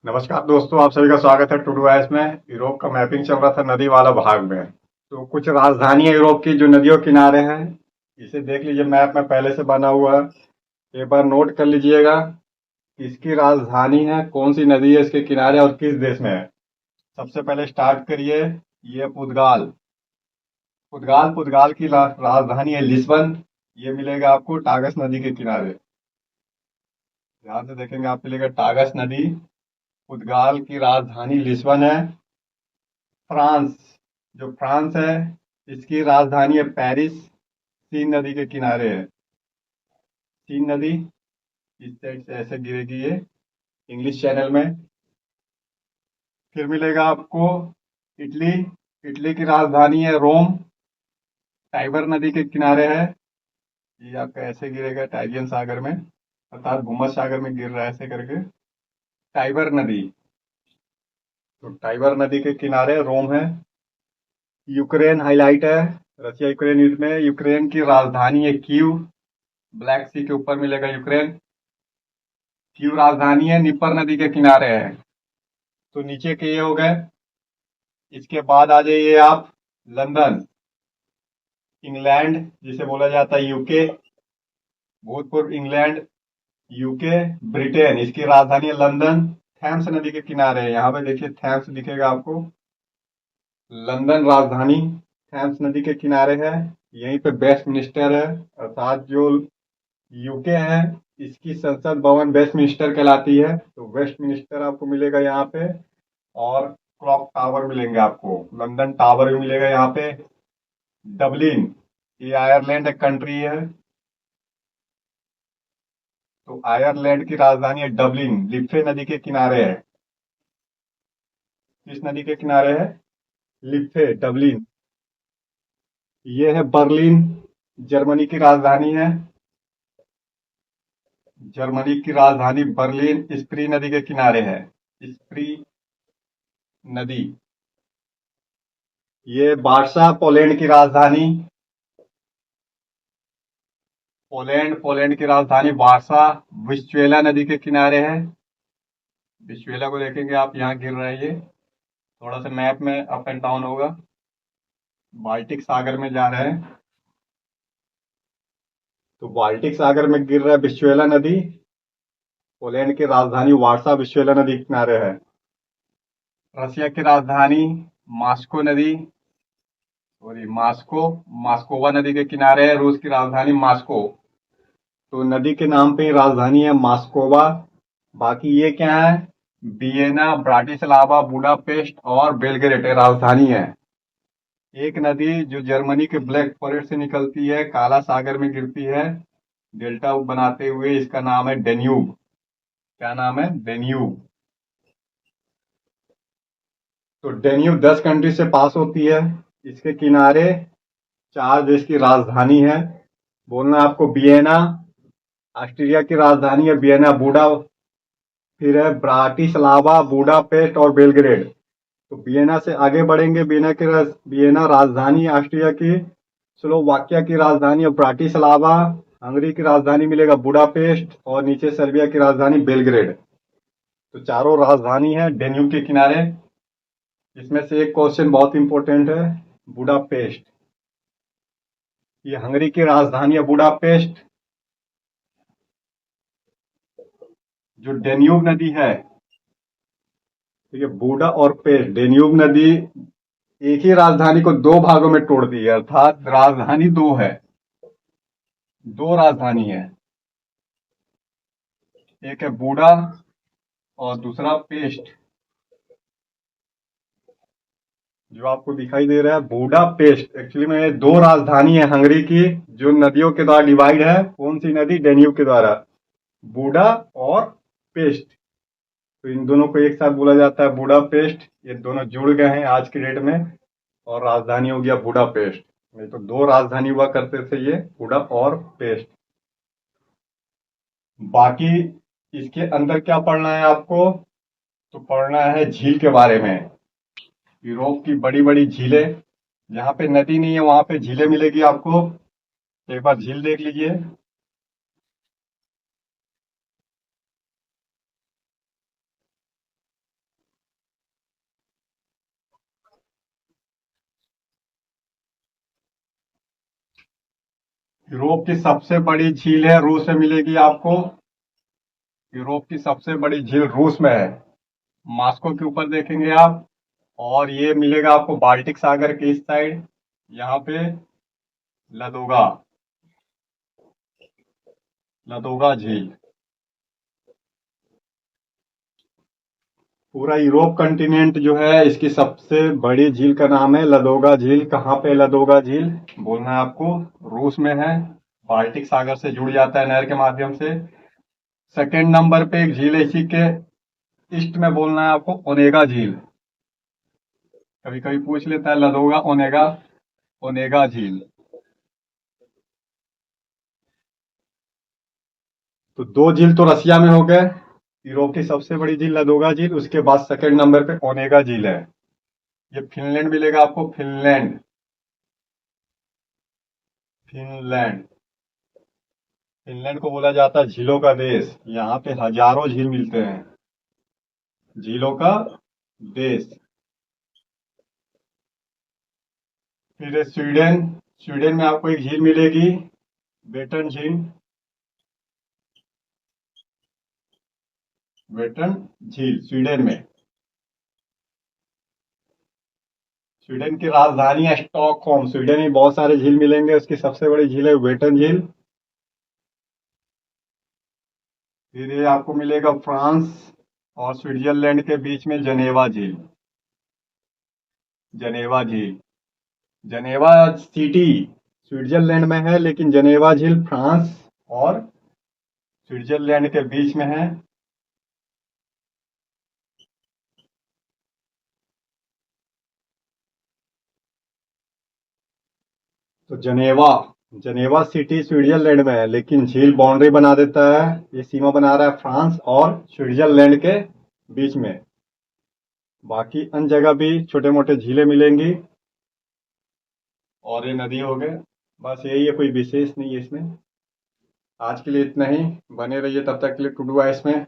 नमस्कार दोस्तों, आप सभी का स्वागत है टूडू आइस में। यूरोप का मैपिंग चल रहा था नदी वाला भाग में। तो कुछ राजधानियां यूरोप की जो नदियों के किनारे हैं, इसे देख लीजिए, मैप में पहले से बना हुआ है। एक बार नोट कर लीजिएगा, किसकी राजधानी है, कौन सी नदी है इसके किनारे और किस देश में है। सबसे पहले स्टार्ट करिए, ये पुर्तगाल। पुर्तगाल पुर्तगाल की राजधानी है लिस्बन। ये मिलेगा आपको टागस नदी के किनारे। ध्यान से देखेंगे, आप मिलेगा टागस नदी। पुर्तगाल की राजधानी लिस्बन है। फ्रांस, जो फ्रांस है, इसकी राजधानी है पेरिस। सीन नदी के किनारे है। सीन नदी इस साइड से ऐसे गिरेगी ये इंग्लिश चैनल में। फिर मिलेगा आपको इटली। इटली की राजधानी है रोम। टाइबर नदी के किनारे है। ये आपका ऐसे गिरेगा टाइगियन सागर में, अर्थात भूमध्य सागर में गिर रहा है ऐसे करके। टाइबर नदी, तो टाइबर नदी के किनारे रोम है। यूक्रेन हाईलाइट है। रशिया यूक्रेन युद्ध में यूक्रेन की राजधानी है कीव। ब्लैक सी के ऊपर मिलेगा यूक्रेन। कीव राजधानी है, निपर नदी के किनारे है। तो नीचे के ये हो गए। इसके बाद आ जाइए आप लंदन। इंग्लैंड जिसे बोला जाता है यूके, भूतपूर्व इंग्लैंड, यूके, ब्रिटेन, इसकी राजधानी है लंदन। थैम्स नदी के किनारे है, यहाँ पे देखिए थैम्स दिखेगा आपको। लंदन राजधानी थैम्स नदी के किनारे है। यहीं पे वेस्ट मिनिस्टर है, अर्थात जो यूके है, इसकी संसद भवन वेस्ट मिनिस्टर कहलाती है। तो वेस्ट मिनिस्टर आपको मिलेगा यहाँ पे। और क्लॉक टावर मिलेंगे आपको, लंदन टावर भी मिलेगा यहाँ पे। डबलिन, ये आयरलैंड एक कंट्री है। तो आयरलैंड की राजधानी है डबलिन, लिफ्े नदी के किनारे है। किस नदी के किनारे है? लिफ्े, डबलिन। ये है बर्लिन, जर्मनी की राजधानी है। जर्मनी की राजधानी बर्लिन स्प्री नदी के किनारे है। स्प्री नदी। ये वार्सा, पोलैंड की राजधानी। पोलैंड, पोलैंड की राजधानी वार्सा, विस्चुएला नदी के किनारे है। विस्चुएला को देखेंगे आप, यहाँ गिर रहा है ये, थोड़ा सा मैप में अप एंड डाउन होगा। बाल्टिक सागर में जा रहे हैं। तो बाल्टिक सागर में गिर रहा है विस्चुएला नदी। पोलैंड की राजधानी वार्सा विस्चुएला नदी के किनारे है। रसिया की राजधानी मास्को नदी, सॉरी मास्को, मास्कोवा नदी के किनारे है रूस की राजधानी मॉस्को। तो नदी के नाम पे ही राजधानी है मास्कोवा। बाकी ये क्या है? वियना, ब्राटिस्लावा, बुडापेस्ट और बेलग्रेड ये राजधानी है। एक नदी जो जर्मनी के ब्लैक फॉरेस्ट से निकलती है, काला सागर में गिरती है डेल्टा बनाते हुए, इसका नाम है डेन्यूब। क्या नाम है? डेन्यूब। तो डेन्यूब 10 कंट्री से पास होती है। इसके किनारे 4 देश की राजधानी है। बोलना आपको वियना, ऑस्ट्रिया की राजधानी है वियना, बुडा, फिर है ब्राटिस्लावा, बुडापेस्ट और बेलग्रेड। तो वियना से आगे बढ़ेंगे, वियना राजधानी ऑस्ट्रिया की। स्लोवाकिया की राजधानी है ब्राटिस्लावा। हंगरी की राजधानी मिलेगा बुडापेस्ट और नीचे सर्बिया की राजधानी बेलग्रेड। तो चारों राजधानी है डेन्यूब के किनारे। इसमें से एक क्वेश्चन बहुत इंपॉर्टेंट है, बुडापेस्ट। ये हंगरी की राजधानी है बुडापेस्ट। जो डेन्यूब नदी है, तो ये बूडा और पेस्ट, डेन्यूब नदी एक ही राजधानी को दो भागों में तोड़ती है, अर्थात राजधानी दो है, दो राजधानी है। एक है बूडा और दूसरा पेस्ट। जो आपको दिखाई दे रहा है बूडा पेस्ट, एक्चुअली में दो राजधानी है हंगरी की, जो नदियों के द्वारा डिवाइड है। कौन सी नदी? डेन्यूब के द्वारा, बूडा और पेस्ट। तो इन दोनों को एक साथ बोला जाता है बूडा पेस्ट। ये दोनों जुड़ गए हैं आज की डेट में और राजधानी हो गया बूडा पेस्ट। नहीं तो दो राजधानी हुआ करते थे, ये बूडा और पेस्ट। बाकी इसके अंदर क्या पढ़ना है आपको? तो पढ़ना है झील के बारे में। यूरोप की बड़ी बड़ी झीलें, जहाँ पे नदी नहीं है वहां पे झीलें मिलेगी आपको। एक बार झील देख लीजिए। यूरोप की सबसे बड़ी झील है, रूस में मिलेगी आपको। यूरोप की सबसे बड़ी झील रूस में है, मॉस्को के ऊपर देखेंगे आप। और ये मिलेगा आपको बाल्टिक सागर के इस साइड, यहाँ पे लदोगा, लदोगा झील। पूरा यूरोप कंटिनेंट जो है, इसकी सबसे बड़ी झील का नाम है लदोगा झील। कहाँ पे लदोगा झील बोलना है आपको? रूस में है, बाल्टिक सागर से जुड़ जाता है नहर के माध्यम से। सेकेंड नंबर पे एक झील है इसी के ईस्ट में, बोलना है आपको ओनेगा झील। कभी कभी पूछ लेता है लदोगा ओनेगा, ओनेगा झील। तो दो झील तो रसिया में हो गए। यूरोप की सबसे बड़ी झील लदोगा झील, उसके बाद सेकेंड नंबर पे ओनेगा झील है। ये फिनलैंड मिलेगा आपको, फिनलैंड, फिनलैंड। फिनलैंड को बोला जाता है झीलों का देश। यहाँ पे हजारों झील मिलते हैं, झीलों का देश। फिर है स्वीडन। स्वीडन में आपको एक झील मिलेगी, वेटर्न झील, वेटर्न झील स्वीडन में। स्वीडन की राजधानी है स्टॉकहोम। स्वीडन में बहुत सारे झील मिलेंगे, उसकी सबसे बड़ी झील है वेटर्न झील। फिर ये आपको मिलेगा फ्रांस और स्विट्जरलैंड के बीच में जनेवा झील, जनेवा झील। जनेवा सिटी स्विट्जरलैंड में है, लेकिन जनेवा झील फ्रांस और स्विट्जरलैंड के बीच में है। तो जनेवा, जनेवा सिटी स्विट्जरलैंड में है, लेकिन झील बाउंड्री बना देता है। ये सीमा बना रहा है फ्रांस और स्विट्जरलैंड के बीच में। बाकी अन्य जगह भी छोटे मोटे झीलें मिलेंगी। और ये नदी हो गए, बस यही है, कोई विशेष नहीं है इसमें। आज के लिए इतना ही। बने रहिए तब तक के लिए टुडू आइस में।